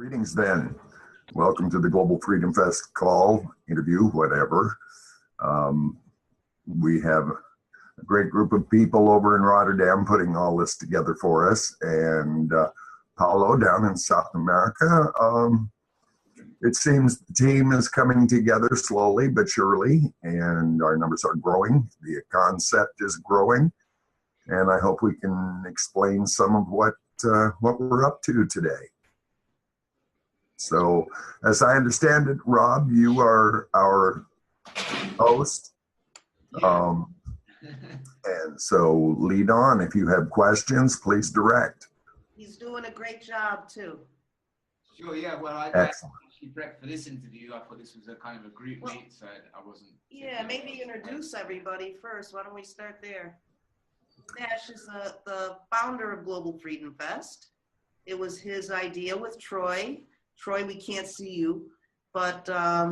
Greetings then. Welcome to the Global Freedom Fest call, interview, whatever. We have a great group of people over in Rotterdam putting all this together for us. And Paulo down in South America. It seems the team is coming together slowly but surely, and our numbers are growing. The concept is growing. And I hope we can explain some of what we're up to today. So, as I understand it, Rob, you are our host. And so lead on. If you have questions, please direct. He's doing a great job too. Sure, yeah. Well, I Excellent. actually prepped for this interview. I thought this was a kind of a group meet, so I wasn't. Yeah, maybe introduce everybody first. Why don't we start there? Nash is the founder of Global Freedom Fest. It was his idea with Troy. Troy, we can't see you, but I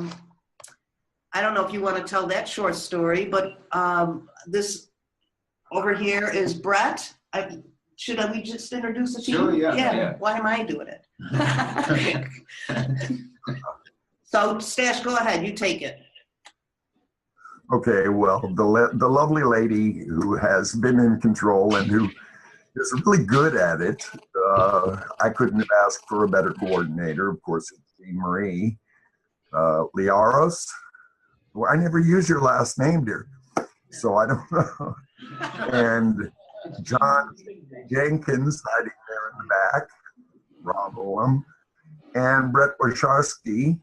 don't know if you want to tell that short story, but this over here is Brett. Should we just introduce the team? Sure, yeah. Why am I doing it? So, Stash, go ahead. You take it. Okay, well, the lovely lady who has been in control and who is really good at it, I couldn't have asked for a better coordinator. Of course, it's Jean Marie Liaros. Well, I never use your last name, dear, so I don't know. And John Jenkins hiding there in the back, Rob Olam, and Brett Wacharski,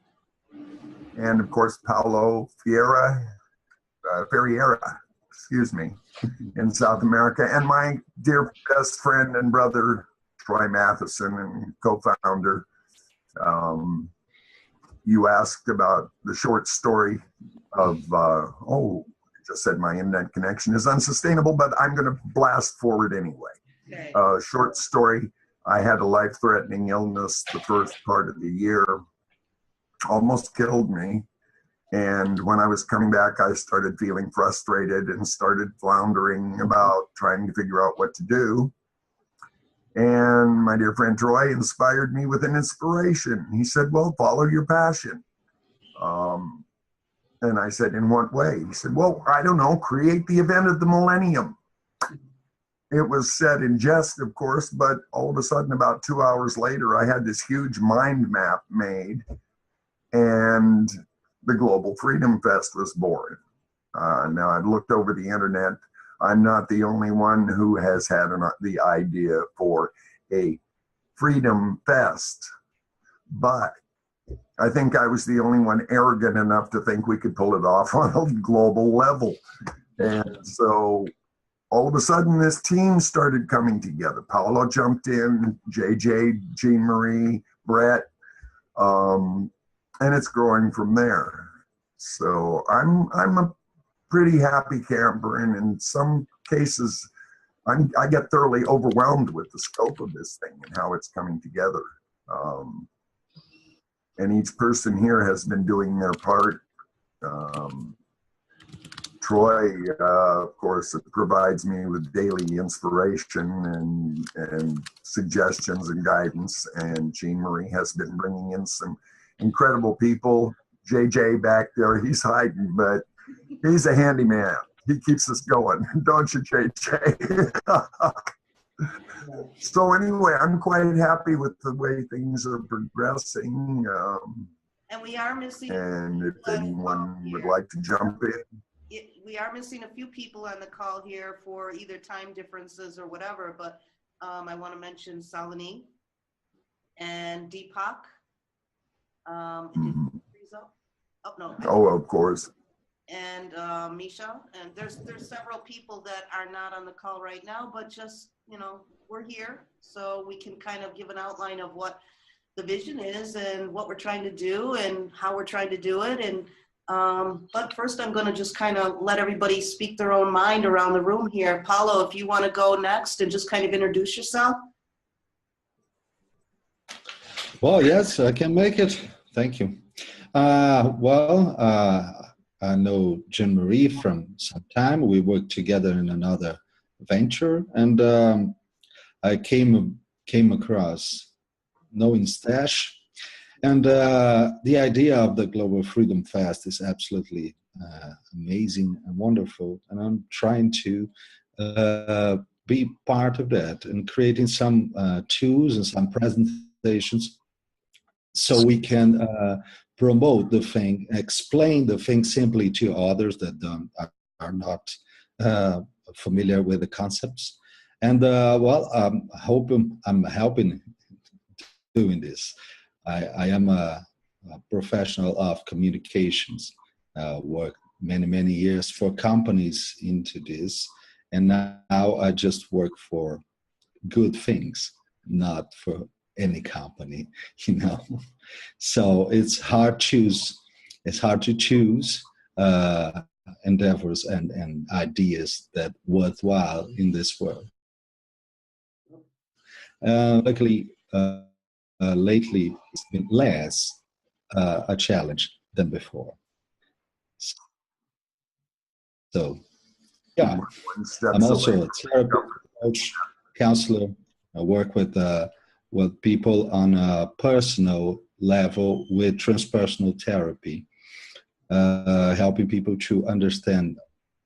and of course Paulo Ferreira, excuse me, in South America, and my dear best friend and brother, Troy Matheson, and co-founder. You asked about the short story of, I just said my internet connection is unsustainable, but I'm going to blast forward anyway. Okay. Short story, I had a life-threatening illness the first part of the year, almost killed me. And when I was coming back, I started feeling frustrated and started floundering about trying to figure out what to do. And my dear friend Troy inspired me with an inspiration. He said, well, follow your passion. And I said, in what way? He said, well, I don't know, create the event of the millennium. It was said in jest, of course, but all of a sudden, about 2 hours later, I had this huge mind map made, and the Global Freedom Fest was born. Now, I've looked over the internet. I'm not the only one who has had the idea for a Freedom Fest, but I think I was the only one arrogant enough to think we could pull it off on a global level. And so all of a sudden, this team started coming together. Paulo jumped in, JJ, Jean Marie, Brett, and it's growing from there. So I'm a pretty happy camper, and in some cases, I get thoroughly overwhelmed with the scope of this thing and how it's coming together. And each person here has been doing their part. Troy, of course, provides me with daily inspiration and suggestions and guidance. And Jean Marie has been bringing in some incredible people. JJ back there, he's hiding, but he's a handyman. He keeps us going, don't you, JJ? So anyway, I'm quite happy with the way things are progressing. And we are missing. And if anyone would like to jump in. We are missing a few people on the call here for either time differences or whatever, but I want to mention Salini and Deepak. Oh, no. Oh, of course. And Misha, and there's several people that are not on the call right now, but just, we're here, so we can kind of give an outline of what the vision is and what we're trying to do and how we're trying to do it. And but first, I'm going to just kind of let everybody speak their own mind around the room here. Paulo, if you want to go next and just kind of introduce yourself. Well, yes, I can make it. Thank you. I know Jean Marie from some time. We worked together in another venture, and I came across knowing Stash And the idea of the Global Freedom Fest is absolutely amazing and wonderful. And I'm trying to be part of that and creating some tools and some presentations so we can promote the thing, explain the thing simply to others that are not familiar with the concepts. And well, I'm helping doing this. I am a professional of communications, worked many years for companies into this, and now I just work for good things, not for any company, you know. So it's hard to choose endeavors and ideas that worthwhile in this world. Luckily, lately it's been less a challenge than before. So, yeah, I'm also a therapist, coach, counselor. I work with people on a personal level with transpersonal therapy, helping people to understand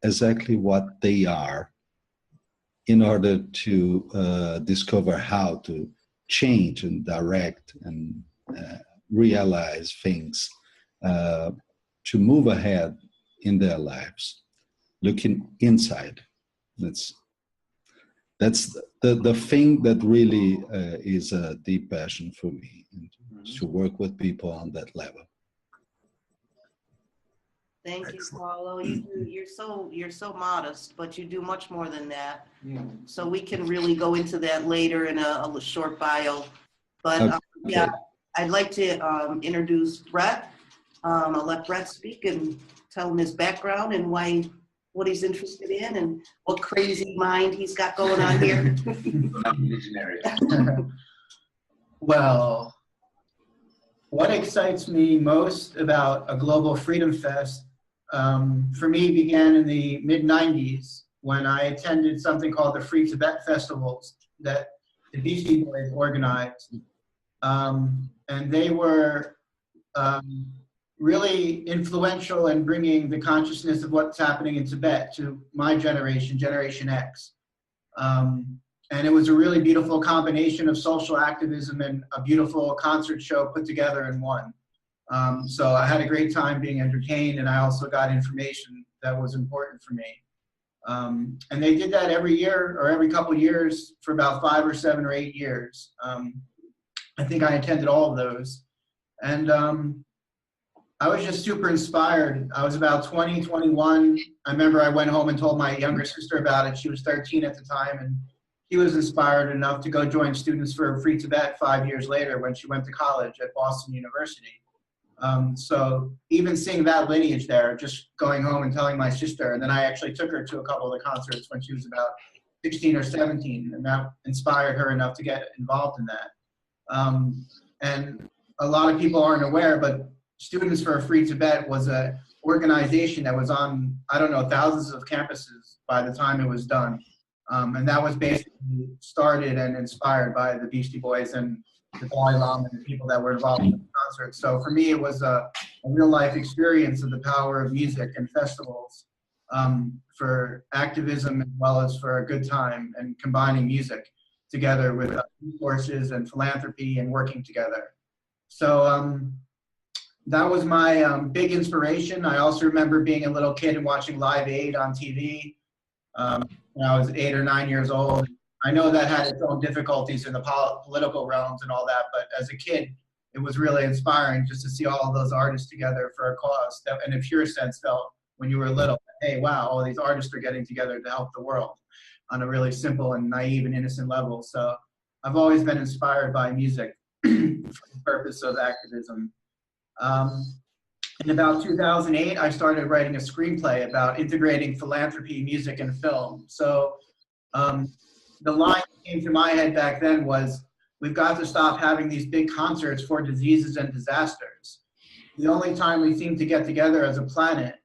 exactly what they are in order to discover how to change and direct and realize things to move ahead in their lives, looking inside. That's the thing that really is a deep passion for me, to work with people on that level. Thank you, Paulo. You're so modest, but you do much more than that. Yeah. So we can really go into that later in a short bio. But Okay. yeah, I'd like to introduce Brett. I'll let Brett speak and tell him his background and what he's interested in and what crazy mind he's got going on here. I'm visionary. Well, what excites me most about a Global Freedom Fest for me began in the mid-90s when I attended something called the Free Tibet Festivals that the Beastie Boys organized. And they were really influential in bringing the consciousness of what's happening in Tibet to my generation, Generation X. And it was a really beautiful combination of social activism and a beautiful concert show put together in one. So I had a great time being entertained, and I also got information that was important for me. And they did that every year or every couple of years for about 5 or 7 or 8 years. I think I attended all of those. And I was just super inspired. I was about 20, 21. I remember I went home and told my younger sister about it. She was 13 at the time, and she was inspired enough to go join Students for Free Tibet 5 years later when she went to college at Boston University. So even seeing that lineage there, just going home and telling my sister, and then I actually took her to a couple of the concerts when she was about 16 or 17, and that inspired her enough to get involved in that. And a lot of people aren't aware, but Students for Free Tibet was an organization that was on, I don't know, thousands of campuses by the time it was done. And that was basically started and inspired by the Beastie Boys and the Dalai Lama and the people that were involved in the concert. So for me, it was a real life experience of the power of music and festivals for activism as well as for a good time, and combining music together with resources and philanthropy and working together. So that was my big inspiration. I also remember being a little kid and watching Live Aid on TV when I was 8 or 9 years old. I know that had its own difficulties in the political realms and all that, but as a kid, it was really inspiring just to see all of those artists together for a cause that, in a pure sense, felt when you were little, hey, wow, all these artists are getting together to help the world on a really simple and naive and innocent level. So I've always been inspired by music for the purpose of activism. In about 2008, I started writing a screenplay about integrating philanthropy, music, and film. So the line that came to my head back then was, we've got to stop having these big concerts for diseases and disasters. The only time we seem to get together as a planet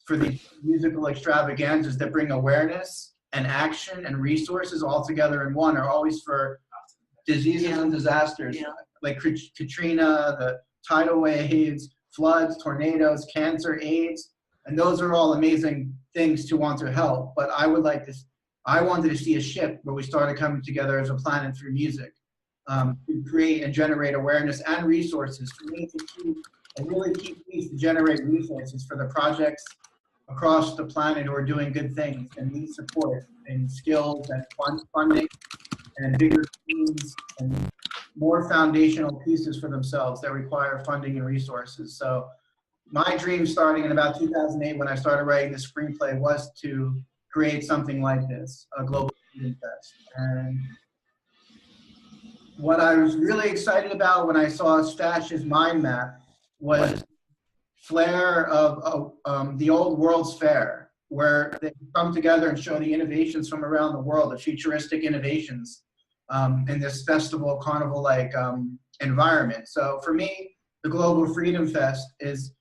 for these musical extravaganzas that bring awareness and action and resources all together in one are always for diseases and disasters, like Katrina, tidal waves, floods, tornadoes, cancer, AIDS, and those are all amazing things to want to help. But I wanted to see a shift where we started coming together as a planet through music, to create and generate awareness and resources for me to keep and really keep these to generate resources for the projects across the planet who are doing good things and need support and skills and funding and bigger teams and more foundational pieces for themselves that require funding and resources. So my dream starting in about 2008 when I started writing the screenplay was to create something like this, a Global Freedom Fest. And what I was really excited about when I saw Stash's mind map was flair of the old World's Fair, where they come together and show the innovations from around the world, the futuristic innovations in this festival, carnival-like environment. So for me, the Global Freedom Fest is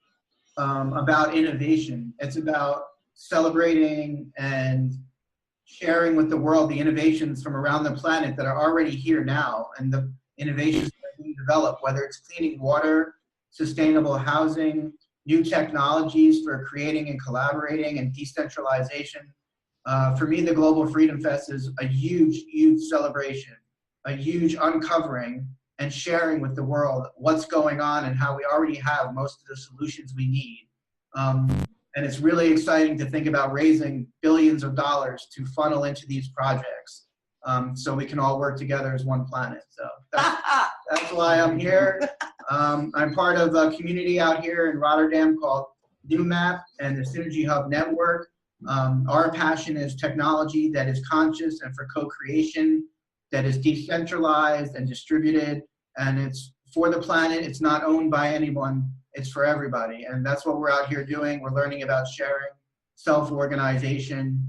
about innovation. It's about celebrating and sharing with the world the innovations from around the planet that are already here now, and the innovations that are being developed, whether it's cleaning water, sustainable housing, new technologies for creating and collaborating, and decentralization. For me, the Global Freedom Fest is a huge, huge celebration, a huge uncovering and sharing with the world what's going on and how we already have most of the solutions we need. And it's really exciting to think about raising billions of dollars to funnel into these projects, so we can all work together as one planet. So that's why I'm here. I'm part of a community out here in Rotterdam called NewMap and the Synergy Hub Network. Our passion is technology that is conscious and for co-creation, that is decentralized and distributed, and it's for the planet. It's not owned by anyone. It's for everybody. And that's what we're out here doing. We're learning about sharing, self-organization,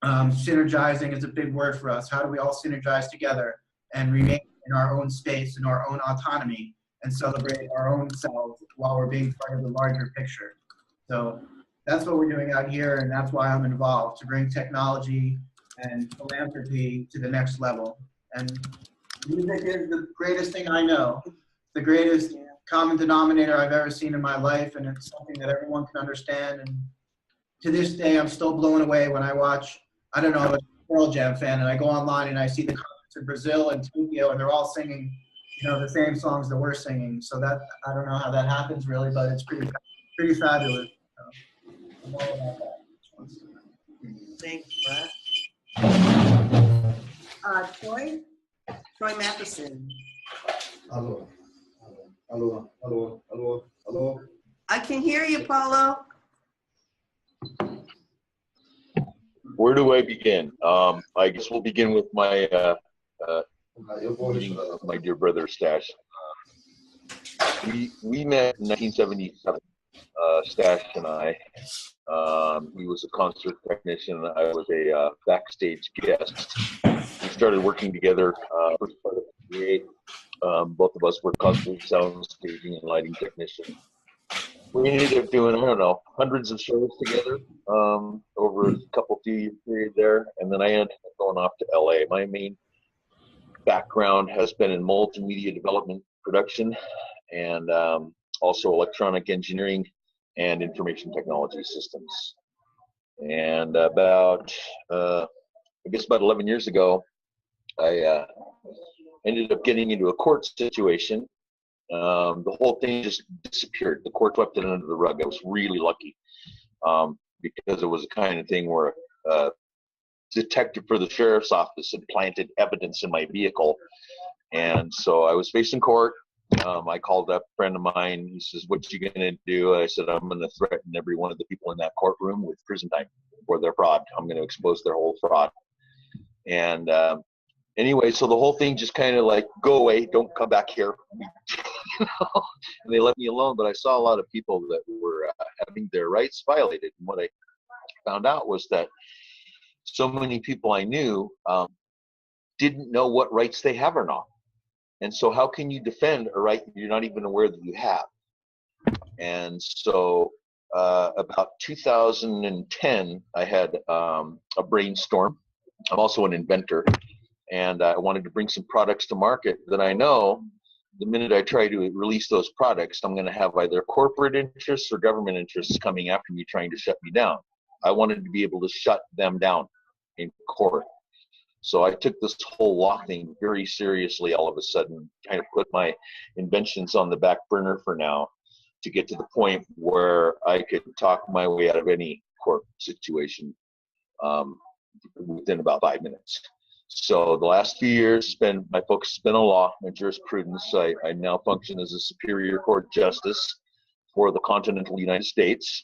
synergizing is a big word for us. How do we all synergize together and remain in our own space, in our own autonomy, and celebrate our own selves while we're being part of the larger picture? So that's what we're doing out here, and that's why I'm involved, to bring technology and philanthropy to the next level. And music is the greatest thing I know, the greatest common denominator I've ever seen in my life, and it's something that everyone can understand. And to this day, I'm still blown away when I watch, I don't know, I'm a Pearl Jam fan, and I go online and I see the concerts in Brazil and Tokyo, and they're all singing, you know, the same songs that we're singing. So that, I don't know how that happens really, but it's pretty fabulous. So I'm all about that. Thanks, Brett. Troy Matheson. Hello. Hello. Hello. Hello. Hello. I can hear you, Paulo. Where do I begin? I guess we'll begin with my meeting with my dear brother Stash. We met in 1977, Stash and I. He was a concert technician. I was a backstage guest. We started working together. First part of '88. Both of us were cosplay sound staging and lighting technician. We ended up doing, I don't know, hundreds of shows together over a few year period there, and then I ended up going off to LA. My main background has been in multimedia development production, and also electronic engineering and information technology systems. And about 11 years ago, I ended up getting into a court situation. The whole thing just disappeared. The court swept it under the rug. I was really lucky because it was the kind of thing where a detective for the sheriff's office had planted evidence in my vehicle. And so I was facing court. I called up a friend of mine. He says, "What you going to do?" I said, "I'm going to threaten every one of the people in that courtroom with prison time for their fraud. I'm going to expose their whole fraud." And anyway, so the whole thing just kind of like, go away, don't come back here. And they left me alone, but I saw a lot of people that were having their rights violated. And what I found out was that so many people I knew didn't know what rights they have or not. And so how can you defend a right you're not even aware that you have? And so about 2010, I had a brainstorm. I'm also an inventor. And I wanted to bring some products to market that I know the minute I try to release those products, I'm going to have either corporate interests or government interests coming after me trying to shut me down. I wanted to be able to shut them down in court. So I took this whole law thing very seriously all of a sudden, trying to put my inventions on the back burner for now to get to the point where I could talk my way out of any court situation within about 5 minutes. So the last few years, my focus has been on law and jurisprudence. I now function as a superior court justice for the continental United States.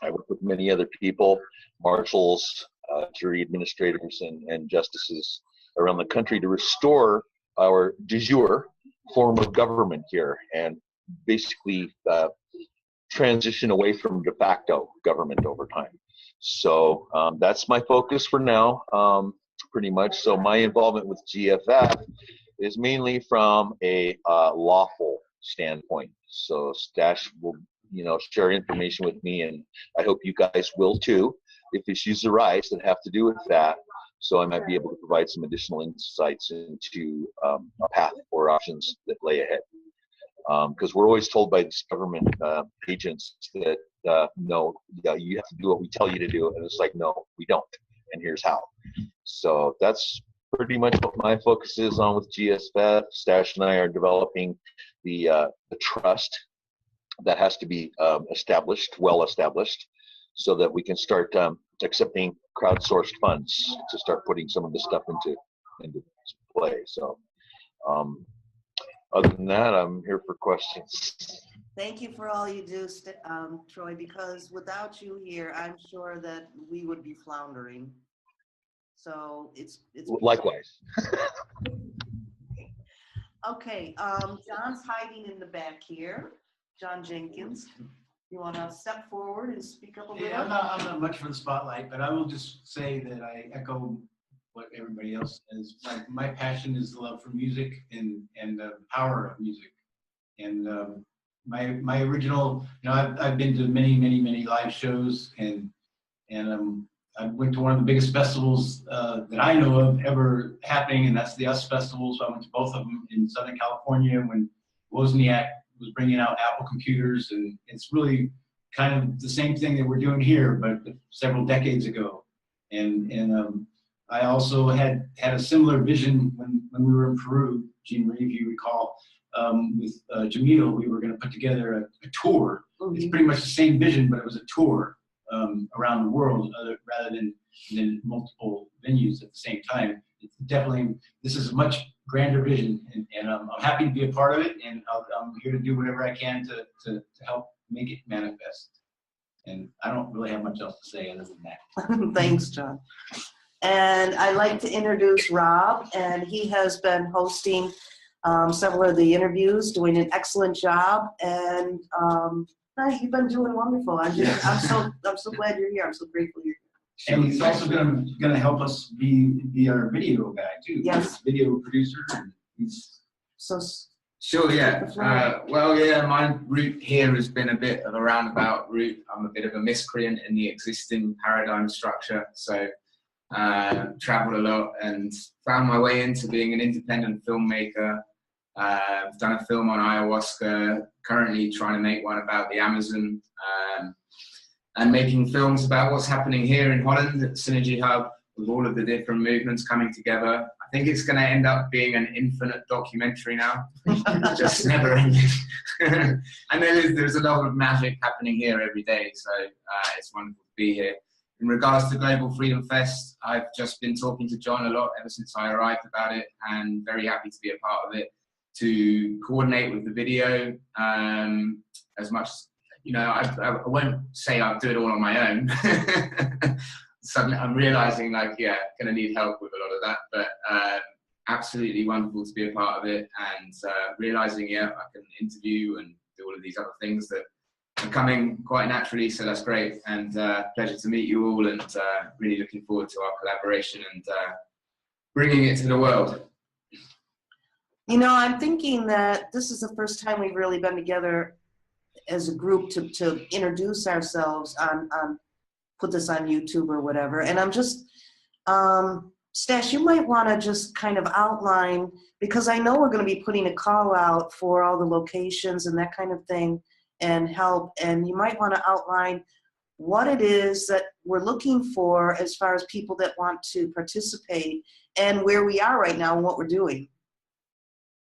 I work with many other people, marshals, jury administrators, and justices around the country to restore our de jure form of government here and basically transition away from de facto government over time. So that's my focus for now, pretty much. So my involvement with GFF is mainly from a lawful standpoint. So Stash will, share information with me, and I hope you guys will too, if issues arise that have to do with that. So I might be able to provide some additional insights into a path or options that lay ahead. Because we're always told by these government agents that, no, you have to do what we tell you to do. And it's like, no, we don't. And here's how. So that's pretty much what my focus is on with GSF. Stash and I are developing the trust that has to be well established, so that we can start accepting crowdsourced funds to start putting some of this stuff into play. So other than that, I'm here for questions. Thank you for all you do, Troy, because without you here, I'm sure that we would be floundering. So it's likewise. Okay, John's hiding in the back here. John Jenkins, you want to step forward and speak up a little? Yeah, I'm not much for the spotlight, but I will just say that I echo what everybody else says. My passion is the love for music and the power of music. And my original, I've been to many live shows, and I went to one of the biggest festivals that I know of ever happening, and that's the US Festival. So I went to both of them in Southern California when Wozniak was bringing out Apple computers, and it's really kind of the same thing that we're doing here, but several decades ago. And I also had a similar vision when we were in Peru, Jean Marie, if you recall, with Jamil. We were going to put together a tour. Mm-hmm. It's pretty much the same vision, but it was a tour around the world rather than multiple venues at the same time. It's definitely, this is a much grander vision, and I'm happy to be a part of it, and I'm here to do whatever I can to help make it manifest. And I don't really have much else to say other than that. Thanks, John. And I'd like to introduce Rob, and he has been hosting several of the interviews, doing an excellent job, and you've been doing wonderful. I'm so glad you're here. I'm so grateful you're here. And he's also going to help us be our video guy too. Yes. Video producer. And he's Sure, yeah. Well, yeah, my route here has been a bit of a roundabout route. I'm a bit of a miscreant in the existing paradigm structure. So traveled a lot and found my way into being an independent filmmaker. I've done a film on ayahuasca, currently trying to make one about the Amazon, and making films about what's happening here in Holland at Synergy Hub with all of the different movements coming together. I think it's going to end up being an infinite documentary now, just never ending. And there's a lot of magic happening here every day, so it's wonderful to be here. In regards to Global Freedom Fest, I've just been talking to John a lot ever since I arrived about it, and very happy to be a part of it, to coordinate with the video as much. I won't say I'll do it all on my own. Suddenly I'm realizing gonna need help with a lot of that, but absolutely wonderful to be a part of it, and realizing I can interview and do all of these other things that are coming quite naturally, so that's great, and pleasure to meet you all, and really looking forward to our collaboration and bringing it to the world. I'm thinking that this is the first time we've really been together as a group to introduce ourselves on put this on YouTube or whatever. And I'm just Stash, you might want to just kind of outline, because I know we're going to be putting a call out for all the locations and that kind of thing and help. And you might want to outline what it is that we're looking for as far as people that want to participate and where we are right now and what we're doing.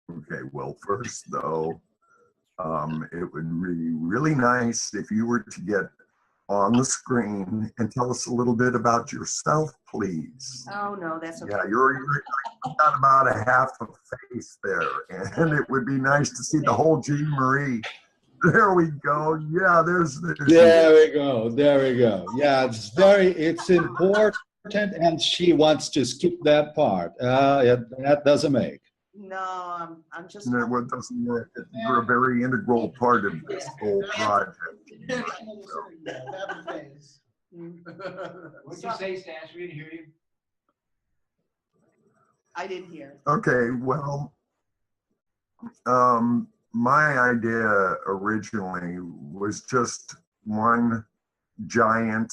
Okay, well, first though, it would be really nice if you were to get on the screen and tell us a little bit about yourself, please. Oh, no, that's okay. Yeah, you're got about a half a face there, and it would be nice to see the whole Jean Marie. There we go. Yeah, there's There we go. There we go. Yeah, it's important, and she wants to skip that part. That doesn't make. No, I'm just. No, what doesn't work. You're a very integral part of this whole project. What'd you say, Stash? We didn't hear you. I didn't hear. Okay, well, my idea originally was just one giant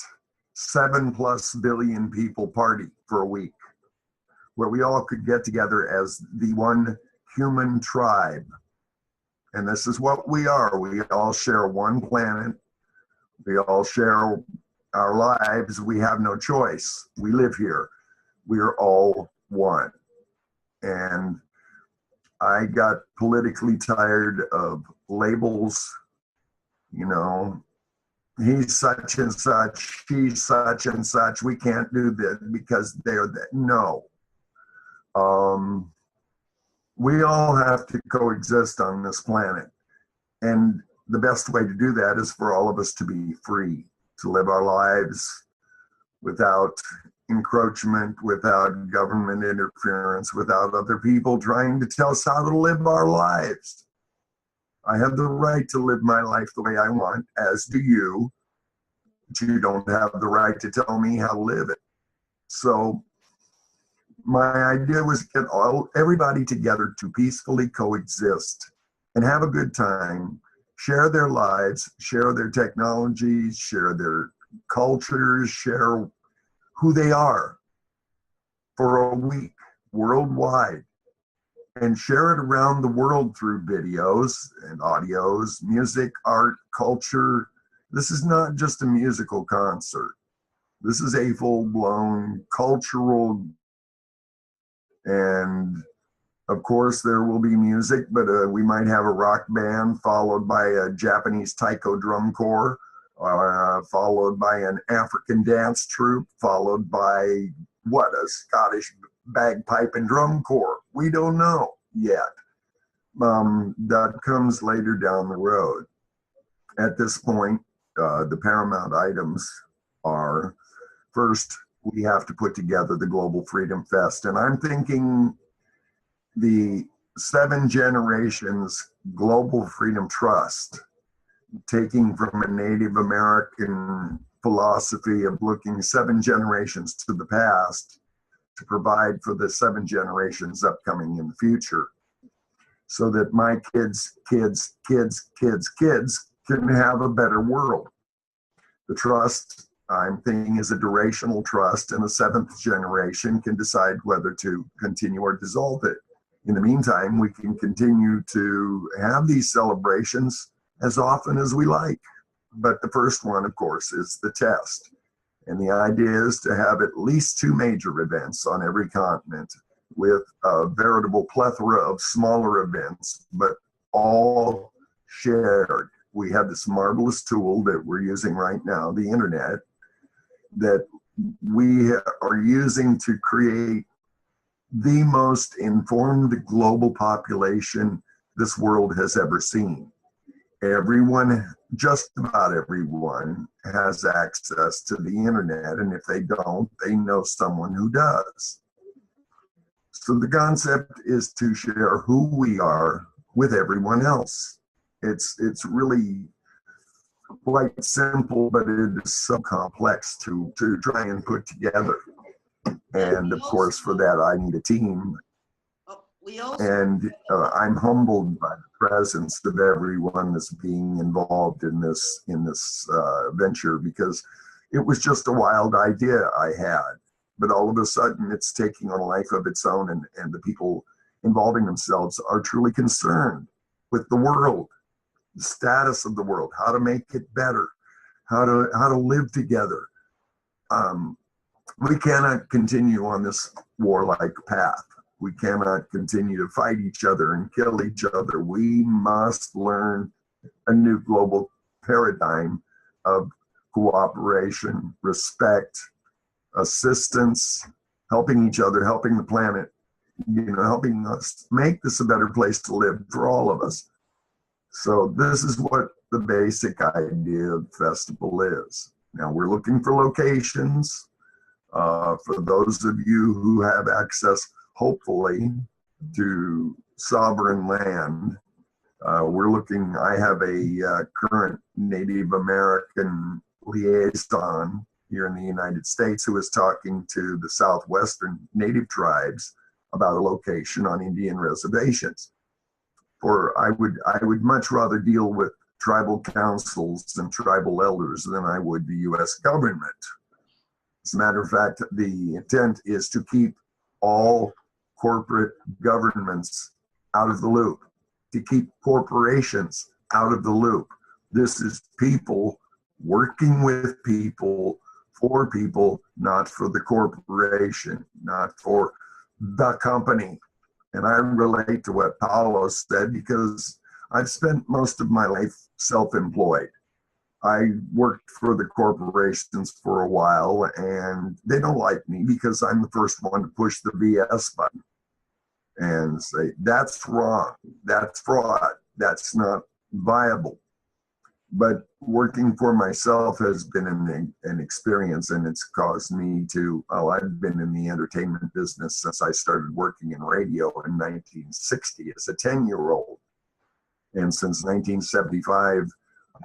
7+ billion people party for a week, where we all could get together as the one human tribe. And this is what we are. We all share one planet. We all share our lives. We have no choice. We live here. We are all one. And I got politically tired of labels, you know, he's such and such, she's such and such. We can't do this because they're that. No. We all have to coexist on this planet. And the best way to do that is for all of us to be free, to live our lives without encroachment, without government interference, without other people trying to tell us how to live our lives. I have the right to live my life the way I want, as do you, but you don't have the right to tell me how to live it. So my idea was to get everybody together to peacefully coexist and have a good time, share their lives, share their technologies, share their cultures, share who they are for a week worldwide, and share it around the world through videos and audios, music, art, culture. This is not just a musical concert. This is a full-blown cultural, and of course there will be music, but we might have a rock band followed by a Japanese taiko drum corps, followed by an African dance troupe, followed by a Scottish bagpipe and drum corps. We don't know yet. That comes later down the road. At this point, the paramount items are, first, we have to put together the Global Freedom Fest. And I'm thinking the 7 Generations Global Freedom Trust, taking from a Native American philosophy of looking 7 generations to the past to provide for the 7 generations upcoming in the future, so that my kids' kids' kids' kids' kids can have a better world. The trust, I'm thinking, is a durational trust, and the 7th generation can decide whether to continue or dissolve it. In the meantime, we can continue to have these celebrations as often as we like. But the first one, of course, is the test. And the idea is to have at least 2 major events on every continent, with a veritable plethora of smaller events, but all shared. We have this marvelous tool that we're using right now, the internet, that we are using to create the most informed global population this world has ever seen. Everyone, just about everyone, has access to the internet, and if they don't, they know someone who does. So the concept is to share who we are with everyone else. It's really quite simple, but it is so complex to try and put together. And of course, for that, I need a team. And I'm humbled by the presence of everyone that's being involved in this venture, because it was just a wild idea I had. but all of a sudden it's taking on a life of its own, and the people involving themselves are truly concerned with the world, the status of the world, how to make it better, how to live together. We cannot continue on this warlike path. We cannot continue to fight each other and kill each other. We must learn a new global paradigm of cooperation, respect, assistance, helping each other, helping the planet, helping us make this a better place to live for all of us. So this is what the basic idea of the festival is. Now we're looking for locations. For those of you who have access, hopefully, to sovereign land, I have a current Native American liaison here in the United States who is talking to the Southwestern Native tribes about a location on Indian reservations. For I would much rather deal with tribal councils and tribal elders than I would the U.S. government. As a matter of fact, the intent is to keep all corporate governments out of the loop, to keep corporations out of the loop. This is people working with people, for people, not for the corporation, not for the company. And I relate to what Paolo said because I've spent most of my life self-employed. I worked for the corporations for a while, and they don't like me because I'm the first one to push the BS button and say, that's wrong, that's fraud, that's not viable. But working for myself has been an experience, and it's caused me to, I've been in the entertainment business since I started working in radio in 1960 as a 10-year-old. And since 1975,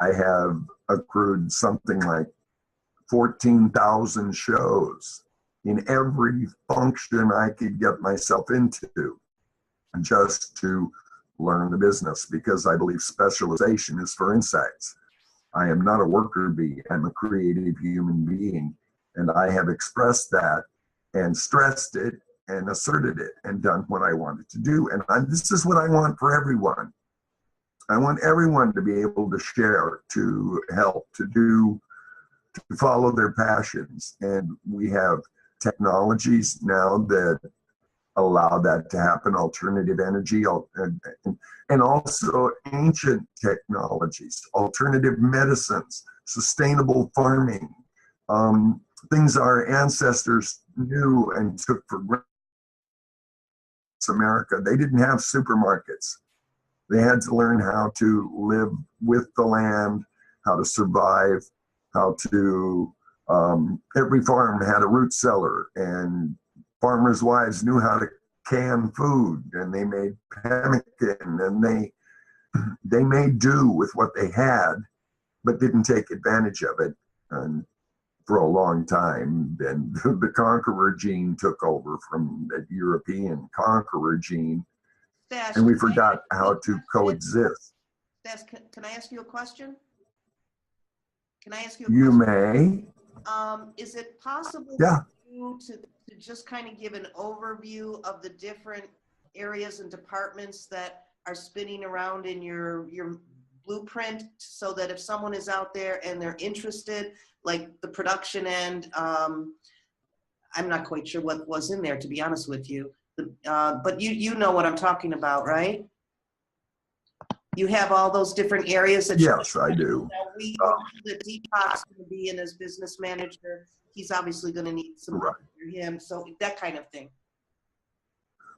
I have accrued something like 14,000 shows in every function I could get myself into just to learn the business, because I believe specialization is for insights. I am not a worker bee, I'm a creative human being, and I have expressed that and stressed it and asserted it and done what I wanted to do. And this is what I want for everyone. I want everyone to be able to share, to help, to follow their passions. And we have technologies now that allow that to happen, alternative energy, and also ancient technologies, alternative medicines, sustainable farming, things our ancestors knew and took for granted. America, they didn't have supermarkets. They had to learn how to live with the land, how to survive, how to, every farm had a root cellar, and farmers' wives knew how to can food, and they made pemmican, and they made do with what they had, but didn't take advantage of it. And for a long time, then the conqueror gene took over from the European conqueror gene, Stash, and we forgot how to coexist. Stash, can I ask you a question? Can I ask you a You question? may. Is it possible Yeah. for you to just kind of give an overview of the different areas and departments that are spinning around in your blueprint, so that if someone is out there and they're interested, like the production end, I'm not quite sure what was in there, to be honest with you. But you know what I'm talking about, right? You have all those different areas that Yes, I do. we know that Deepak's going to be in as business manager. He's obviously going to need some work for him, so that kind of thing.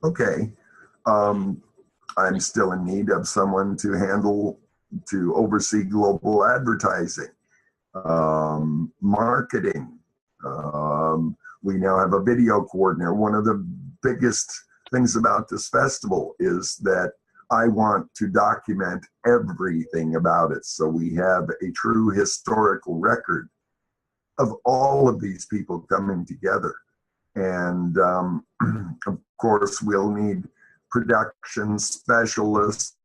Okay. I'm still in need of someone to oversee global advertising, marketing. We now have a video coordinator. One of the biggest things about this festival is that I want to document everything about it, so we have a true historical record of all of these people coming together. And of course, we'll need production specialists.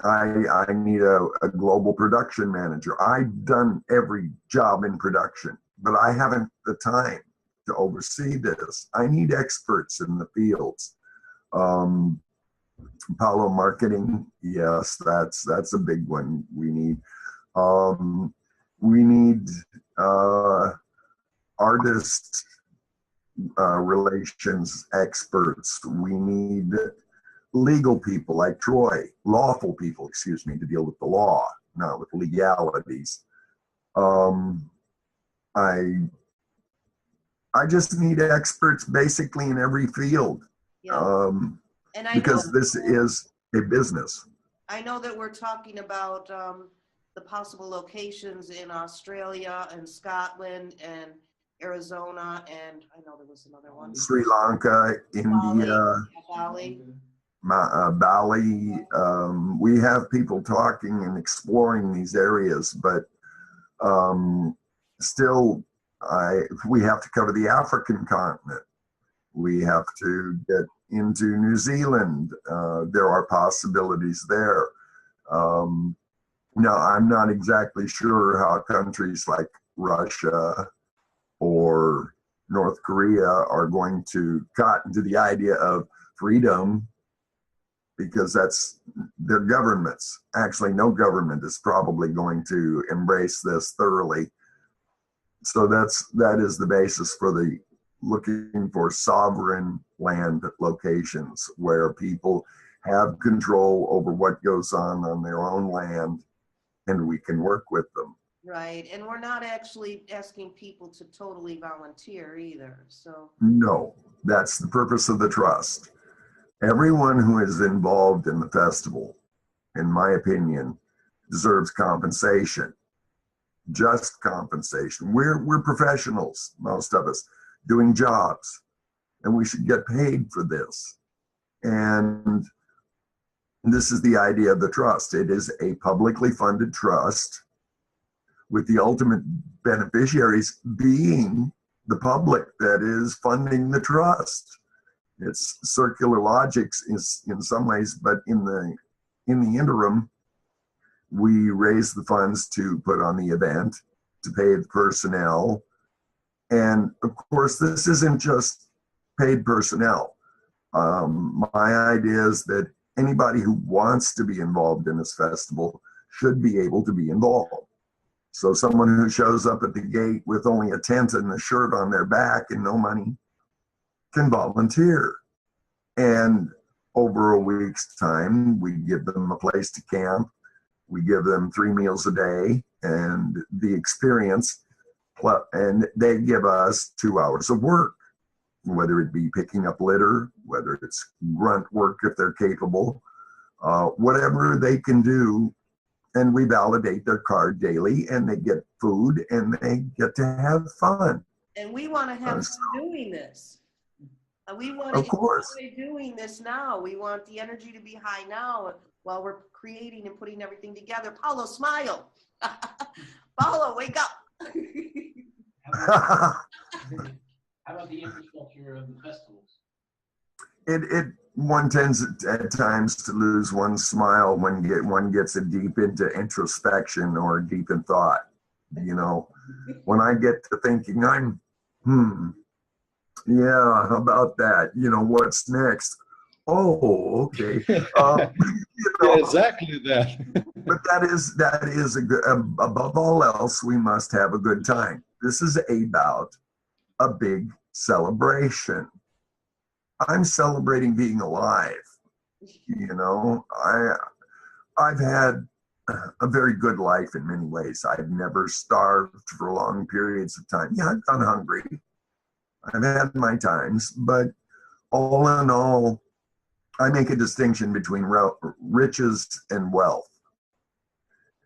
I need a global production manager. I've done every job in production. but I haven't the time to oversee this. I need experts in the fields. Paulo, marketing, yes, that's a big one. We need artist relations experts. We need legal people like Troy, lawful people, excuse me, to deal with the law, not with legalities. I just need experts basically in every field. Yeah. And because this is a business. I know that we're talking about the possible locations in Australia and Scotland and Arizona, and I know there was another one. Sri Lanka, India, Bali. We have people talking and exploring these areas, but still, we have to cover the African continent. We have to get into New Zealand. There are possibilities there. Now, I'm not exactly sure how countries like Russia or North Korea are going to cotton to the idea of freedom, because that's their governments. Actually, no government is probably going to embrace this thoroughly. So that is the basis for the looking for sovereign land locations where people have control over what goes on their own land, and we can work with them. Right, and we're not actually asking people to totally volunteer either, so. No, that's the purpose of the trust. Everyone who is involved in the festival, in my opinion, deserves compensation. Just compensation. We're professionals, most of us, doing jobs, and we should get paid for this. And this is the idea of the trust. It is a publicly funded trust with the ultimate beneficiaries being the public that is funding the trust. It's circular logic in some ways, but in the interim, we raise the funds to put on the event, to pay the personnel. And of course, this isn't just paid personnel. My idea is that anybody who wants to be involved in this festival should be able to be involved. So someone who shows up at the gate with only a tent and a shirt on their back and no money can volunteer. And over a week's time, we give them a place to camp. We give them 3 meals a day and the experience, and they give us 2 hours of work, whether it be picking up litter, whether it's grunt work if they're capable, whatever they can do. And we validate their card daily, and they get food, and they get to have fun. And we want to have fun doing this. We want Of to course. enjoy doing this now. We want the energy to be high now while we're creating and putting everything together. Paulo, smile. Paulo, wake up. How about the infrastructure of the festivals? One tends at times to lose one's smile when one gets deep into introspection or deep in thought. You know, when I get to thinking, yeah, how about that? You know, what's next? Oh, okay. You know, yeah, exactly that. But that is a good, above all else, we must have a good time. This is about a big celebration. I'm celebrating being alive. You know, I've had a very good life in many ways. I've never starved for long periods of time. Yeah, I've gone hungry. I've had my times, but all in all, I make a distinction between riches and wealth.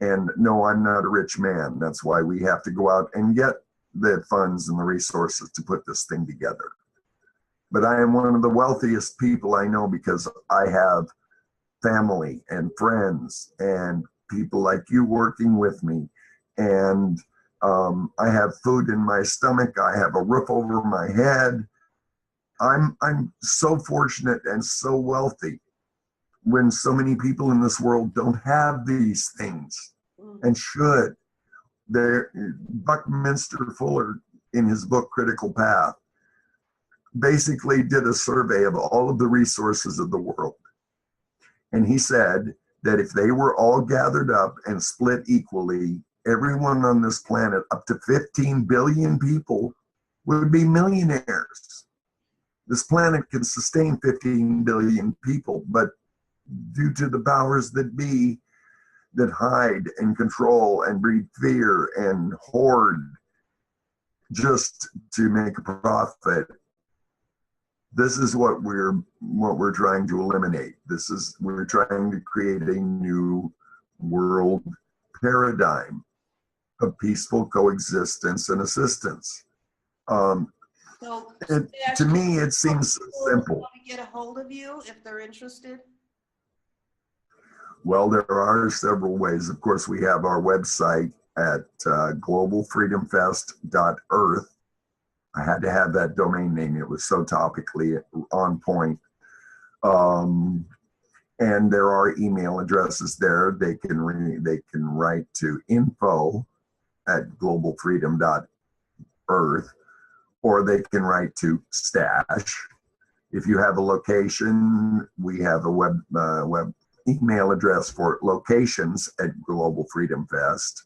And no, I'm not a rich man. That's why we have to go out and get the funds and the resources to put this thing together. But I am one of the wealthiest people I know because I have family and friends and people like you working with me. And I have food in my stomach. I have a roof over my head. I'm so fortunate and so wealthy when so many people in this world don't have these things and should. Buckminster Fuller, in his book Critical Path, basically did a survey of all of the resources of the world. And he said that if they were all gathered up and split equally, everyone on this planet, up to 15 billion people, would be millionaires. This planet can sustain 15 billion people, but due to the powers that be that hide and control and breed fear and hoard just to make a profit, this is what we're trying to eliminate. We're trying to create a new world paradigm of peaceful coexistence and assistance. So, To me, it seems simple. Want to get a hold of you if they're interested? Well, there are several ways. Of course, we have our website at globalfreedomfest.earth. I had to have that domain name. It was so topically on point. And there are email addresses there. They can write to info@globalfreedom.earth, or they can write to Stash. If you have a location, we have a web email address for locations at Global Freedom Fest.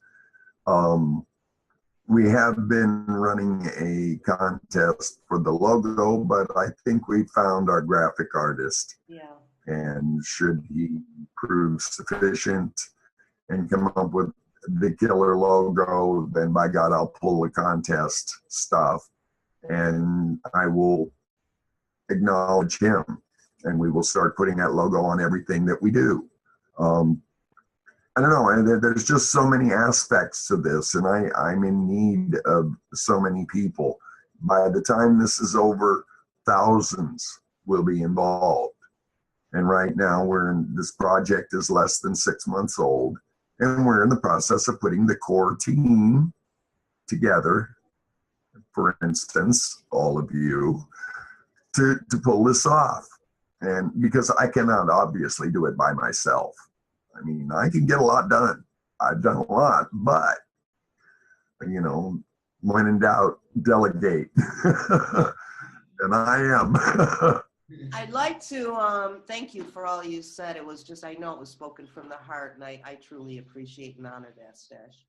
We have been running a contest for the logo, but I think we found our graphic artist. Yeah. And should he prove sufficient and come up with the killer logo, then by God, I'll pull the contest stuff and I will acknowledge him. And we will start putting that logo on everything that we do. I don't know, and there's just so many aspects to this, and I'm in need of so many people. By the time this is over, thousands will be involved. And right now, this project is less than 6 months old, and we're in the process of putting the core team together, for instance, all of you, to pull this off. And because I cannot obviously do it by myself. I mean, I can get a lot done. I've done a lot, but, when in doubt, delegate. And I am. I'd like to thank you for all you said. It was just, I know it was spoken from the heart, and I truly appreciate and honor that, Stash.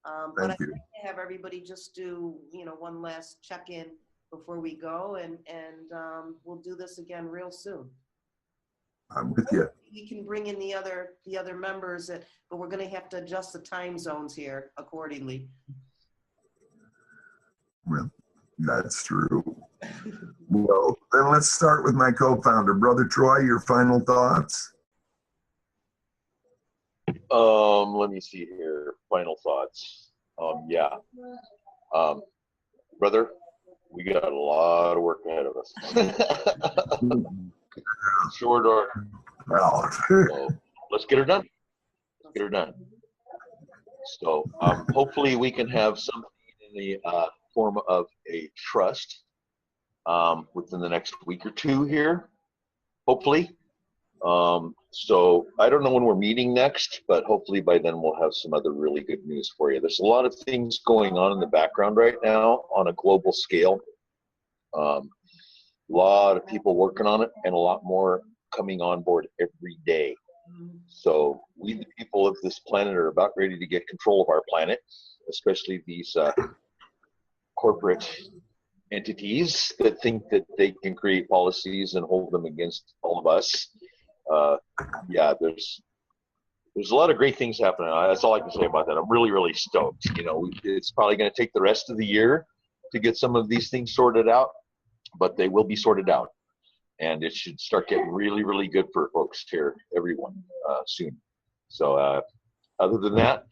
But I'd like to have everybody just do, one last check-in before we go, and we'll do this again real soon. I'm with you. We can bring in the other members, but we're going to have to adjust the time zones here accordingly. Well, that's true. Well, then let's start with my co-founder, Brother Troy. Your final thoughts? Let me see here. Final thoughts. Brother, we got a lot of work ahead of us. Short order. Well, so let's get her done. So hopefully we can have something in the form of a trust within the next week or two here, hopefully. So I don't know when we're meeting next, but hopefully by then we'll have some other really good news for you. There's a lot of things going on in the background right now on a global scale. A lot of people working on it, and a lot more coming on board every day. So we, the people of this planet, are about ready to get control of our planet, especially these corporate entities that think that they can create policies and hold them against all of us. There's a lot of great things happening. That's all I can say about that. I'm really, really stoked. It's probably going to take the rest of the year to get some of these things sorted out, but they will be sorted out. And it should start getting really, really good for folks here, everyone, soon. So other than that,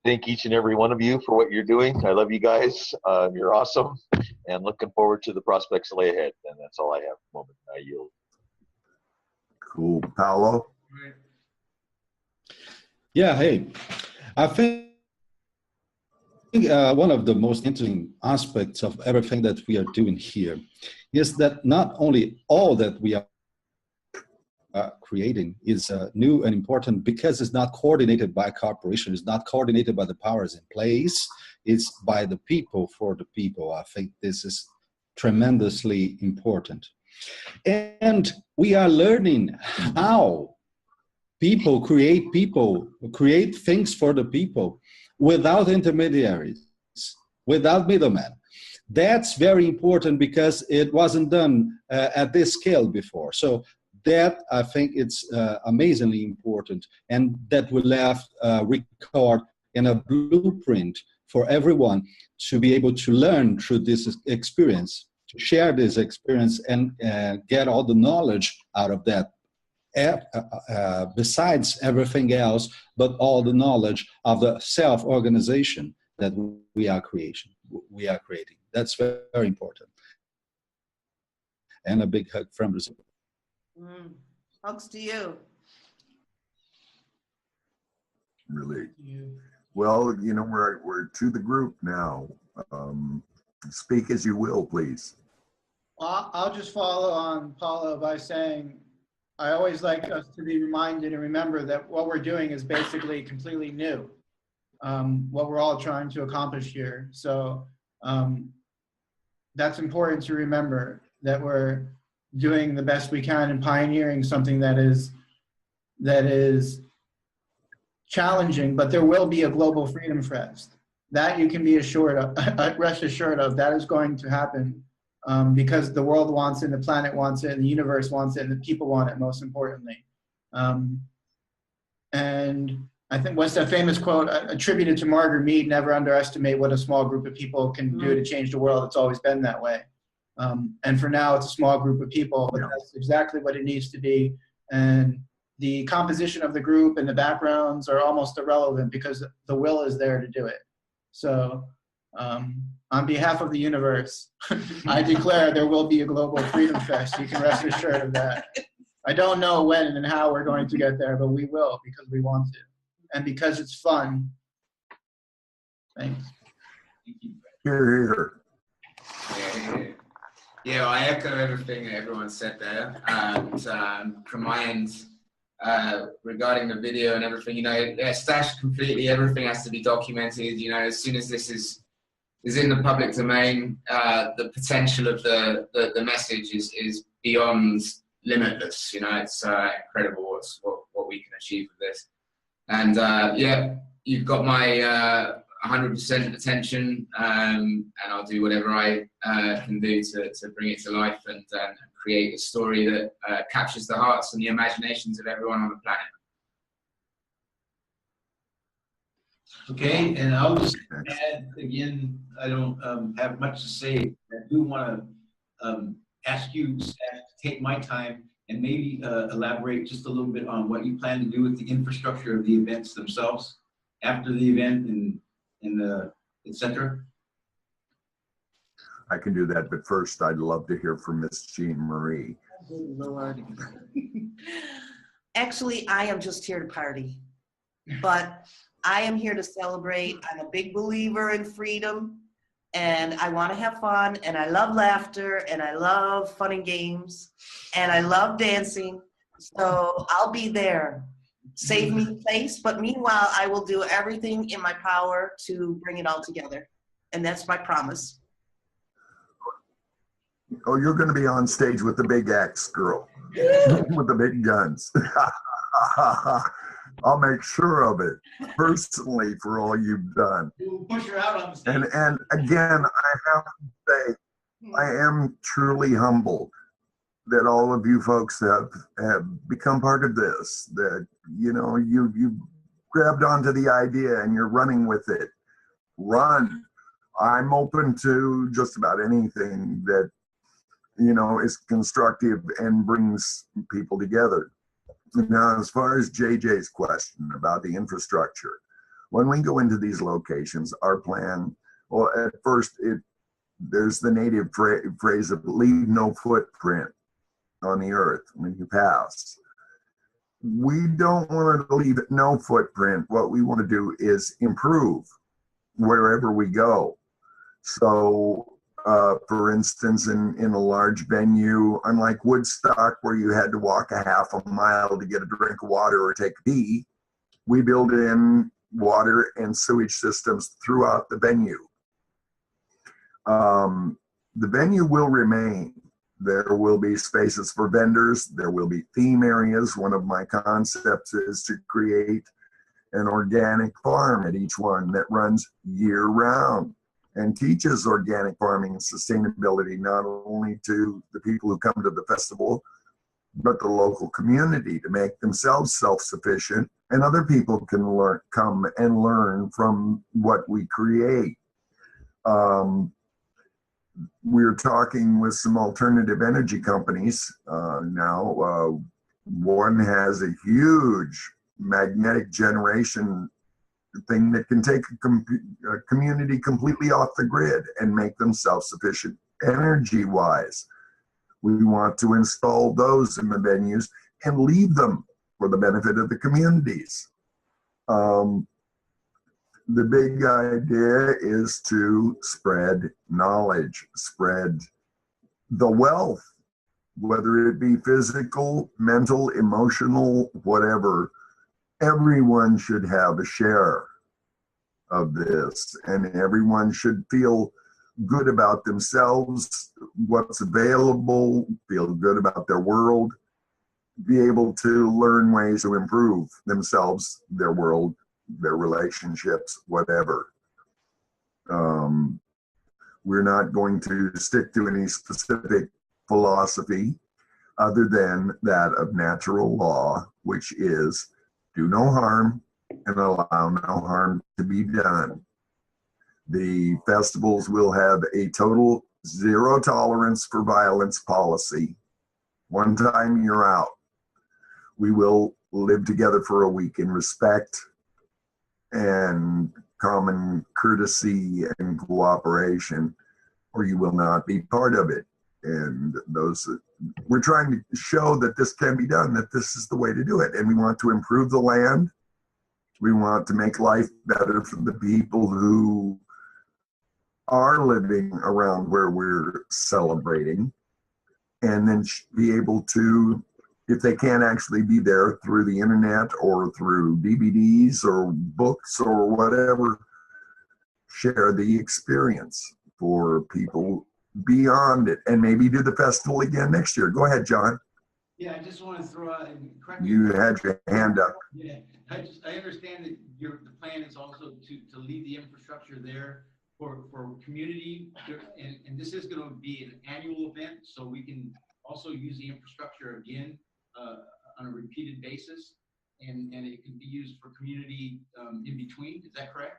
thank each and every one of you for what you're doing. I love you guys. You're awesome. And looking forward to the prospects that lay ahead. And that's all I have at the moment. I yield. Cool. Paolo? Yeah, hey. I think one of the most interesting aspects of everything that we are doing here is that not only all that we are creating is new and important because it's not coordinated by a corporation, it's not coordinated by the powers in place, it's by the people for the people. I think this is tremendously important. And we are learning how people create things for the people without intermediaries, without middlemen. That's very important because it wasn't done at this scale before. So that, I think, it's amazingly important, and that will have record in a blueprint for everyone to be able to learn through this experience, to share this experience and get all the knowledge out of that. Besides everything else, but all the knowledge of the self-organization that we are creating. That's very, very important. And a big hug from Brazil. Hugs to you. Really. Well, you know, we're to the group now. Speak as you will, please. I'll just follow on Paulo by saying, I always like us to be reminded and remember that what we're doing is basically completely new. What we're all trying to accomplish here. So that's important to remember, that we're doing the best we can and pioneering something that is challenging, but there will be a global freedom fest. That you can be assured of, rest assured of, that is going to happen because the world wants it, and the planet wants it, and the universe wants it, and the people want it, most importantly. And I think what's that famous quote attributed to Margaret Mead, never underestimate what a small group of people can do to change the world. It's always been that way. And for now, it's a small group of people, but that's exactly what it needs to be. And the composition of the group and the backgrounds are almost irrelevant because the will is there to do it. So on behalf of the universe, I declare there will be a global freedom fest. You can rest assured of that. I don't know when and how we're going to get there, but we will because we want to. And because it's fun. Thanks. Here. Yeah, I echo everything that everyone said there. And from my end, regarding the video and everything, you know, Stash completely, everything has to be documented. You know, as soon as this is in the public domain, the potential of the message is beyond limitless. You know, it's incredible what we can achieve with this. And yeah, you've got my 100% attention, and I'll do whatever I can do to bring it to life and create a story that captures the hearts and the imaginations of everyone on the planet. Okay, and I'll just add again, I don't have much to say. I do want to ask you, Stash, to take my time and maybe elaborate just a little bit on what you plan to do with the infrastructure of the events themselves after the event and et cetera. I can do that, but first I'd love to hear from Miss Jean Marie. Good Lord. Actually, I am just here to party, but I am here to celebrate. I'm a big believer in freedom, and I want to have fun, and I love laughter, and I love fun and games, and I love dancing. So I'll be there. Save me place, but meanwhile, I will do everything in my power to bring it all together. And that's my promise. Oh, you're going to be on stage with the big axe girl, with the big guns. I'll make sure of it personally for all you've done. We'll push her out on the stage. And again, I have to say, I am truly humbled that all of you folks have become part of this, that, you know, you grabbed onto the idea and you're running with it. Run. I'm open to just about anything that, you know, is constructive and brings people together. Now, as far as JJ's question about the infrastructure, when we go into these locations, our plan, well, at first, there's the native phrase of leave no footprint on the earth when you pass. We don't want to leave no footprint. What we want to do is improve wherever we go. So For instance, in a large venue, unlike Woodstock, where you had to walk a half a mile to get a drink of water or take a pee, we build in water and sewage systems throughout the venue. The venue will remain. There will be spaces for vendors. There will be theme areas. One of my concepts is to create an organic farm at each one that runs year round and teaches organic farming and sustainability, not only to the people who come to the festival, but the local community, to make themselves self-sufficient, and other people can come and learn from what we create. We're talking with some alternative energy companies now. One has a huge magnetic generation thing that can take a community completely off the grid and make them self-sufficient energy-wise. We want to install those in the venues and leave them for the benefit of the communities. The big idea is to spread knowledge, spread the wealth, whether it be physical, mental, emotional, whatever. Everyone should have a share of this, and everyone should feel good about themselves, what's available, feel good about their world, be able to learn ways to improve themselves, their world, their relationships, whatever. We're not going to stick to any specific philosophy other than that of natural law, which is do no harm and allow no harm to be done. The festivals will have a total zero tolerance for violence policy. One time you're out. We will live together for a week in respect and common courtesy and cooperation, or you will not be part of it. And we're trying to show that this can be done, that this is the way to do it. And we want to improve the land. We want to make life better for the people who are living around where we're celebrating, and then be able to, if they can't actually be there through the internet or through DVDs or books or whatever, share the experience for people beyond it, and maybe do the festival again next year. Go ahead, John. Yeah, I just want to throw out and correct me. You had your hand up. Yeah, I understand that the plan is also to leave the infrastructure there for community, and this is going to be an annual event, so we can also use the infrastructure again on a repeated basis, and it can be used for community in between. Is that correct?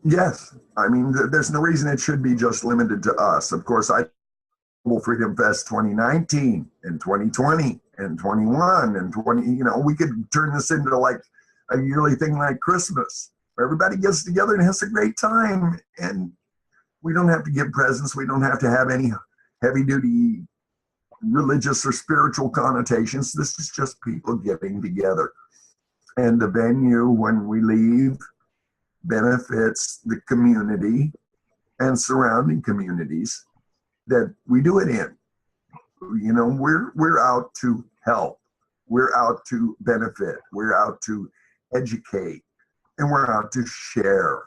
Yes, I mean, there's no reason it should be just limited to us. Of course, Global Freedom Fest 2019 and 2020 and 21 and 20, we could turn this into like a yearly thing like Christmas, where everybody gets together and has a great time, and we don't have to give presents. We don't have to have any heavy duty religious or spiritual connotations. This is just people getting together. And the venue, when we leave, benefits the community and surrounding communities that we do it in. We're out to help. We're out to benefit. We're out to educate. And we're out to share.